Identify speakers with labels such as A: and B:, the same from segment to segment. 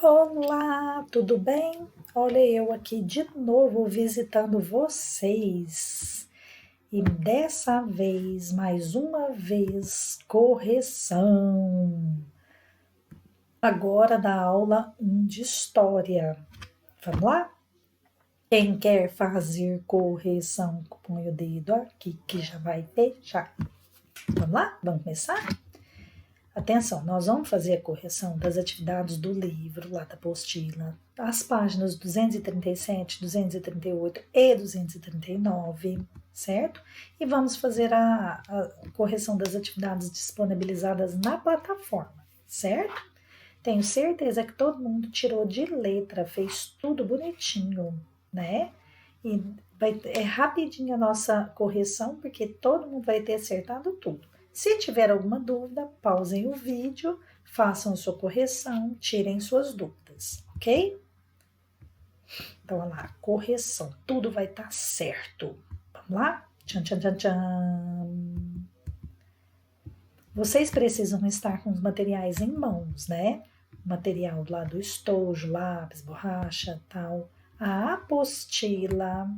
A: Olá, tudo bem? Olha eu aqui de novo visitando vocês. E dessa vez, mais uma vez, correção. Agora da aula 1 de História. Vamos lá? Quem quer fazer correção, põe o dedo aqui que já vai fechar. Vamos lá? Vamos começar? Atenção, nós vamos fazer a correção das atividades do livro, lá da apostila, as páginas 237, 238 e 239, certo? E vamos fazer a correção das atividades disponibilizadas na plataforma, certo? Tenho certeza que todo mundo tirou de letra, fez tudo bonitinho, né? E é rapidinho a nossa correção, porque todo mundo vai ter acertado tudo. Se tiver alguma dúvida, pausem o vídeo, façam sua correção, tirem suas dúvidas, ok? Então, olha lá, correção, tudo vai estar certo. Vamos lá? Tchan, tchan, tchan, tchan. Vocês precisam estar com os materiais em mãos, né? Material lá do estojo, lápis, borracha, tal. A apostila,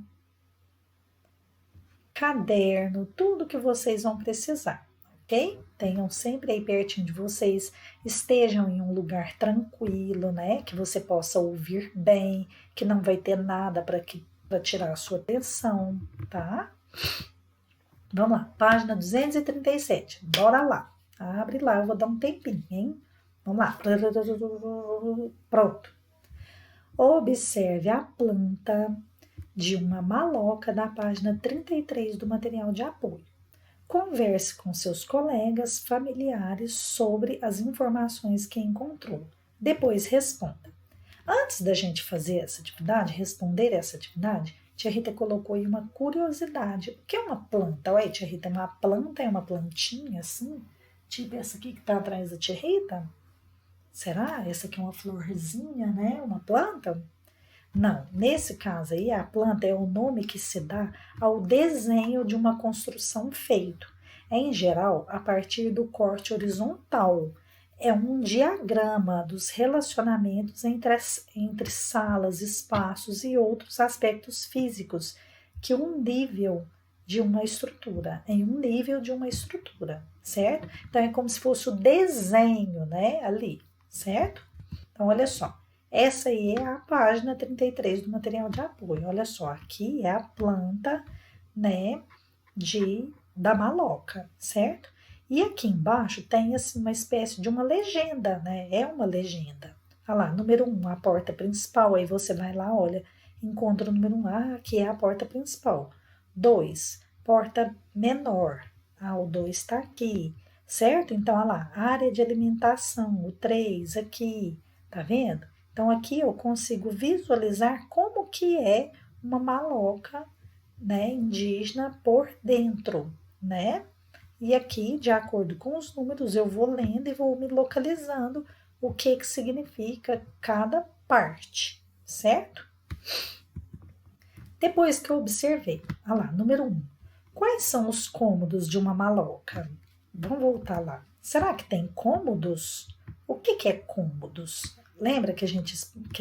A: caderno, tudo que vocês vão precisar. Ok? Tenham sempre aí pertinho de vocês, estejam em um lugar tranquilo, né? Que você possa ouvir bem, que não vai ter nada para tirar a sua atenção, tá? Vamos lá, página 237, bora lá. Abre lá, eu vou dar um tempinho, hein? Vamos lá. Pronto. Observe a planta de uma maloca da página 33 do material de apoio. Converse com seus colegas, familiares sobre as informações que encontrou. Depois responda. Antes da gente fazer essa atividade, responder essa atividade, tia Rita colocou aí uma curiosidade. O que é uma planta? Ué, tia Rita, uma planta é uma plantinha assim? Tipo essa aqui que está atrás da tia Rita? Será? Essa aqui é uma florzinha, né? Uma planta? Não, nesse caso aí, a planta é o nome que se dá ao desenho de uma construção feito, em geral, a partir do corte horizontal. É um diagrama dos relacionamentos entre salas, espaços e outros aspectos físicos que um nível de uma estrutura, em um nível de uma estrutura, certo? Então, é como se fosse o desenho, né, ali, certo? Então, olha só. Essa aí é a página 33 do material de apoio. Olha só, aqui é a planta, né, da maloca, certo? E aqui embaixo tem assim, uma espécie de uma legenda, né? É uma legenda. Olha lá, número 1, a porta principal. Aí você vai lá, olha, encontra o número 1. Ah, aqui é a porta principal. 2, porta menor. Ah, o 2 está aqui, certo? Então, olha lá, área de alimentação. O 3 aqui, tá vendo? Então, aqui eu consigo visualizar como que é uma maloca, né, indígena por dentro, né? E aqui, de acordo com os números, eu vou lendo e vou me localizando o que significa cada parte, certo? Depois que eu observei, olha lá, número 1. Quais são os cômodos de uma maloca? Vamos voltar lá. Será que tem cômodos? O que é cômodos? Lembra que a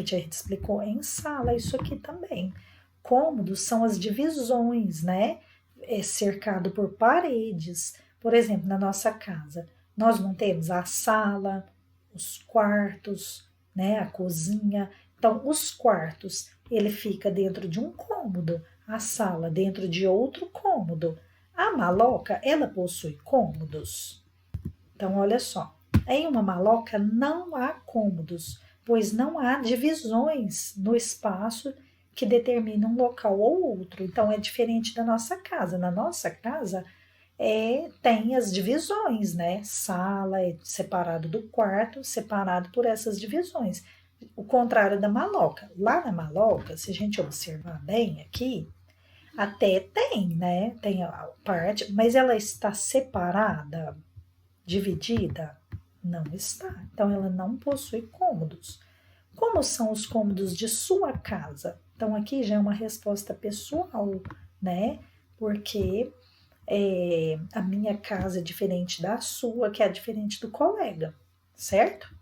A: tia Rita explicou em sala isso aqui também. Cômodos são as divisões, né? É cercado por paredes. Por exemplo, na nossa casa, nós não temos a sala, os quartos, né? A cozinha. Então, os quartos, ele fica dentro de um cômodo, a sala dentro de outro cômodo. A maloca, ela possui cômodos. Então, olha só, em uma maloca não há cômodos, pois não há divisões no espaço que determinam um local ou outro. Então, é diferente da nossa casa. Na nossa casa, tem as divisões, né? Sala é separado do quarto, separado por essas divisões. O contrário da maloca. Lá na maloca, se a gente observar bem aqui, até tem, né? Tem a parte, mas ela está separada, dividida? Não está. Então, ela não possui cômodos. Como são os cômodos de sua casa? Então, aqui já é uma resposta pessoal, né? Porque a minha casa é diferente da sua, que é diferente do colega, certo?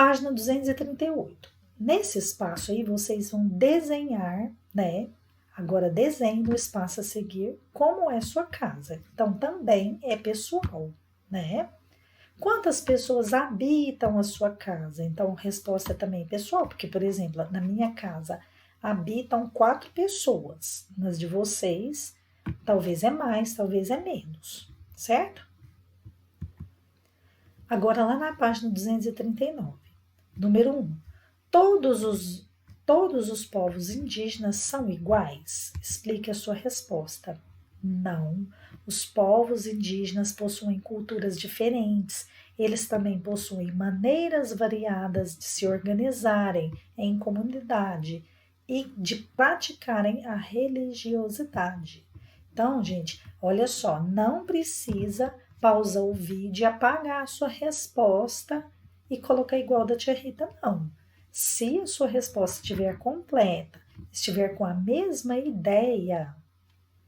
A: Página 238. Nesse espaço aí, vocês vão desenhar, né? Agora, desenhe no espaço a seguir como é sua casa. Então, também é pessoal, né? Quantas pessoas habitam a sua casa? Então, a resposta também é pessoal, porque, por exemplo, na minha casa habitam 4 pessoas. Nas de vocês, talvez é mais, talvez é menos, certo? Agora, lá na página 239, número 1. Todos os povos indígenas são iguais? Explique a sua resposta. Não. Os povos indígenas possuem culturas diferentes. Eles também possuem maneiras variadas de se organizarem em comunidade e de praticarem a religiosidade. Então, gente, olha só, não precisa pausar o vídeo e apagar a sua resposta e colocar igual da tia Rita, não. Se a sua resposta estiver completa, estiver com a mesma ideia,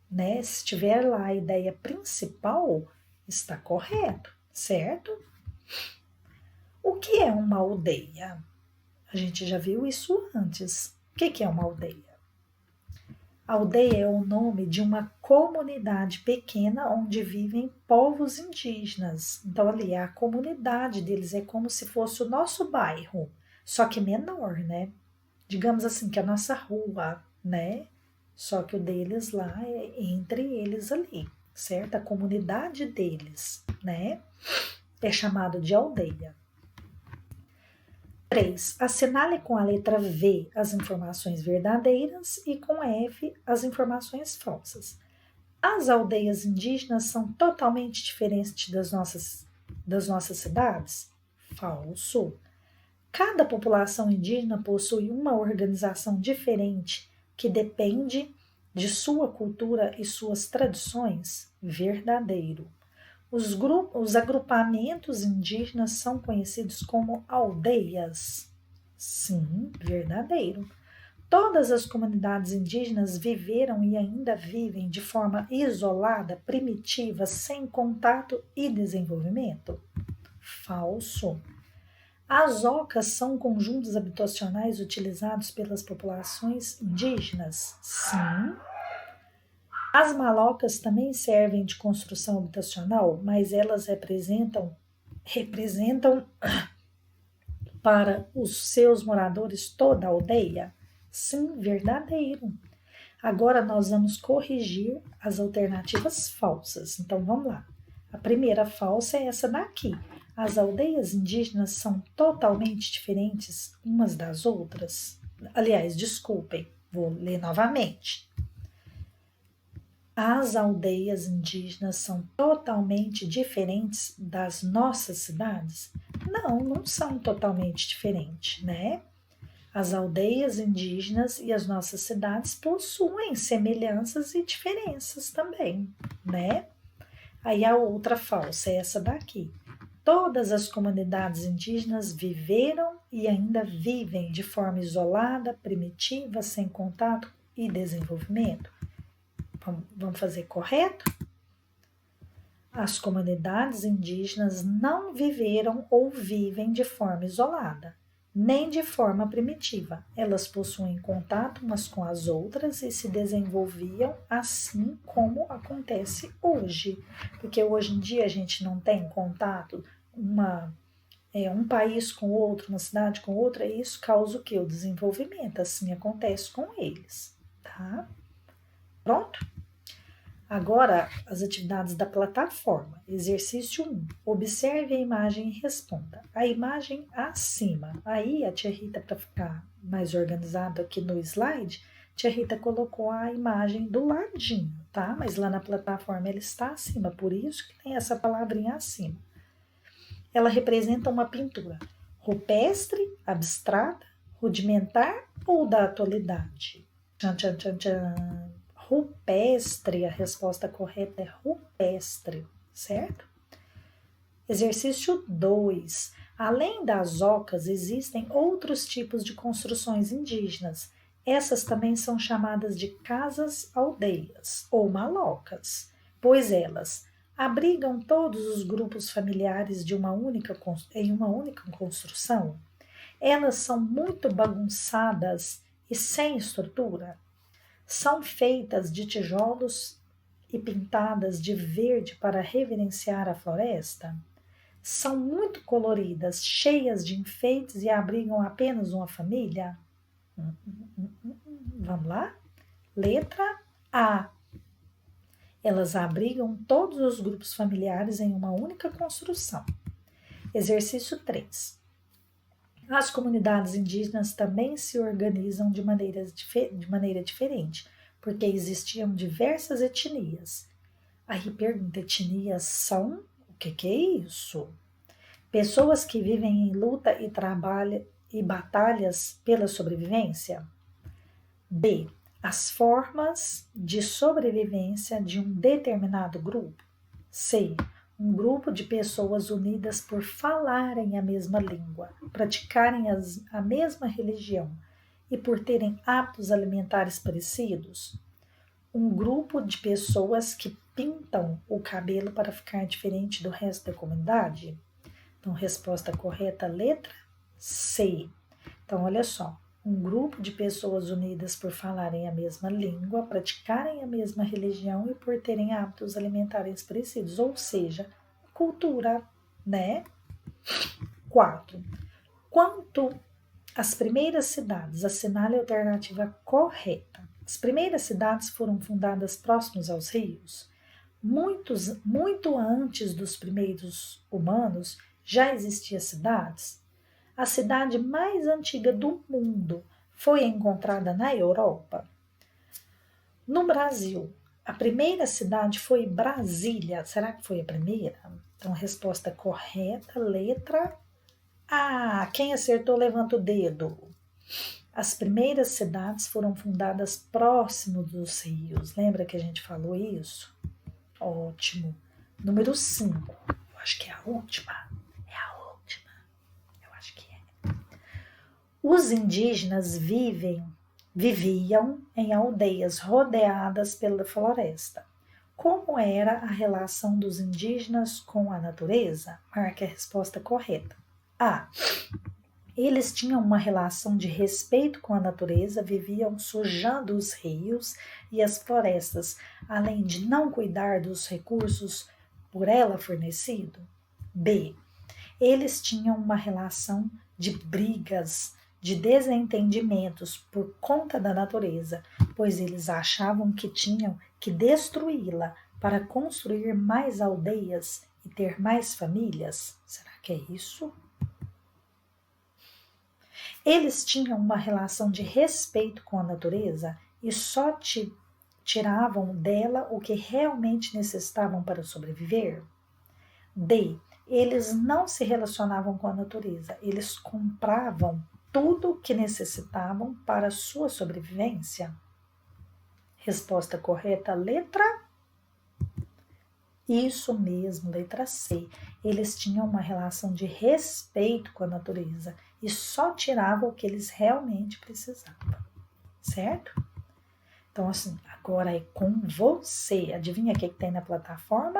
A: né? Se estiver lá a ideia principal, está correto, certo? O que é uma aldeia? A gente já viu isso antes. O que é uma aldeia? A aldeia é o nome de uma comunidade pequena onde vivem povos indígenas. Então, ali é a comunidade deles, é como se fosse o nosso bairro, só que menor, né? Digamos assim, que a nossa rua, né? Só que o deles lá é entre eles ali, certo? A comunidade deles, né? É chamado de aldeia. 3. Assinale com a letra V as informações verdadeiras e com F as informações falsas. As aldeias indígenas são totalmente diferentes das nossas cidades? Falso. Cada população indígena possui uma organização diferente que depende de sua cultura e suas tradições? Verdadeiro. Os agrupamentos indígenas são conhecidos como aldeias? Sim, verdadeiro. Todas as comunidades indígenas viveram e ainda vivem de forma isolada, primitiva, sem contato e desenvolvimento? Falso. As ocas são conjuntos habitacionais utilizados pelas populações indígenas? Sim. As malocas também servem de construção habitacional, mas elas representam para os seus moradores toda a aldeia? Sim, verdadeiro. Agora nós vamos corrigir as alternativas falsas. Então vamos lá. A primeira falsa é essa daqui. As aldeias indígenas são totalmente diferentes umas das outras? Aliás, desculpem, vou ler novamente. As aldeias indígenas são totalmente diferentes das nossas cidades? Não, não são totalmente diferentes, né? As aldeias indígenas e as nossas cidades possuem semelhanças e diferenças também, né? Aí a outra falsa é essa daqui. Todas as comunidades indígenas viveram e ainda vivem de forma isolada, primitiva, sem contato e desenvolvimento? Vamos fazer correto? As comunidades indígenas não viveram ou vivem de forma isolada, nem de forma primitiva. Elas possuem contato umas com as outras e se desenvolviam assim como acontece hoje. Porque hoje em dia a gente não tem contato, um país com outro, uma cidade com outra, e isso causa o quê? O desenvolvimento. Assim acontece com eles, tá? Pronto? Agora, as atividades da plataforma. Exercício 1. Observe a imagem e responda. A imagem acima. Aí, a tia Rita, para ficar mais organizado aqui no slide, tia Rita colocou a imagem do ladinho, tá? Mas lá na plataforma ela está acima, por isso que tem essa palavrinha acima. Ela representa uma pintura rupestre, abstrata, rudimentar ou da atualidade? Tchan, tchan, tchan, tchan. Rupestre, a resposta correta é rupestre, certo? Exercício 2. Além das ocas, existem outros tipos de construções indígenas. Essas também são chamadas de casas-aldeias ou malocas, pois elas abrigam todos os grupos familiares em uma única construção. Elas são muito bagunçadas e sem estrutura. São feitas de tijolos e pintadas de verde para reverenciar a floresta. São muito coloridas, cheias de enfeites e abrigam apenas uma família. Vamos lá? Letra A. Elas abrigam todos os grupos familiares em uma única construção. Exercício 3. As comunidades indígenas também se organizam de maneira diferente, porque existiam diversas etnias. Aí pergunta, etnias são? O que é isso? Pessoas que vivem em luta e trabalho e batalhas pela sobrevivência? B. As formas de sobrevivência de um determinado grupo? C. Um grupo de pessoas unidas por falarem a mesma língua, praticarem a mesma religião e por terem hábitos alimentares parecidos. Um grupo de pessoas que pintam o cabelo para ficar diferente do resto da comunidade. Então, resposta correta, letra C. Então, olha só. Um grupo de pessoas unidas por falarem a mesma língua, praticarem a mesma religião e por terem hábitos alimentares parecidos, ou seja, cultura, né? 4. Quanto às primeiras cidades, assinale a alternativa correta. As primeiras cidades foram fundadas próximos aos rios. Muito antes dos primeiros humanos, já existiam cidades. A cidade mais antiga do mundo foi encontrada na Europa. No Brasil, a primeira cidade foi Brasília. Será que foi a primeira? Então, resposta correta, letra A. Quem acertou, levanta o dedo. As primeiras cidades foram fundadas próximo dos rios. Lembra que a gente falou isso? Ótimo. Número 5. Eu acho que é a última. Os indígenas viviam em aldeias rodeadas pela floresta. Como era a relação dos indígenas com a natureza? Marque a resposta correta. A. Eles tinham uma relação de respeito com a natureza, viviam sujando os rios e as florestas, além de não cuidar dos recursos por ela fornecido. B. Eles tinham uma relação de brigas, de desentendimentos por conta da natureza, pois eles achavam que tinham que destruí-la para construir mais aldeias e ter mais famílias. Será que é isso? Eles tinham uma relação de respeito com a natureza e só tiravam dela o que realmente necessitavam para sobreviver. D. Eles não se relacionavam com a natureza, eles compravam tudo o que necessitavam para a sua sobrevivência. Resposta correta, letra Isso mesmo, letra C. Eles tinham uma relação de respeito com a natureza e só tiravam o que eles realmente precisavam, certo? Então, assim, agora é com você. Adivinha o que tem na plataforma?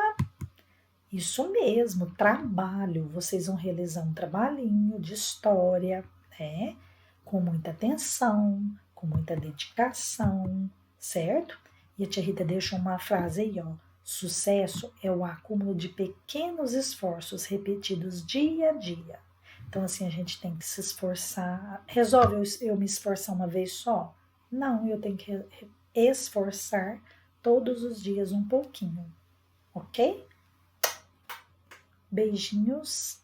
A: Isso mesmo, trabalho. Vocês vão realizar um trabalhinho de história, né? Com muita atenção, com muita dedicação, certo? E a tia Rita deixa uma frase aí, ó. Sucesso é o acúmulo de pequenos esforços repetidos dia a dia. Então, assim, a gente tem que se esforçar. Resolve eu me esforçar uma vez só? Não, eu tenho que esforçar todos os dias um pouquinho, ok? Beijinhos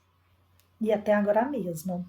A: e até agora mesmo.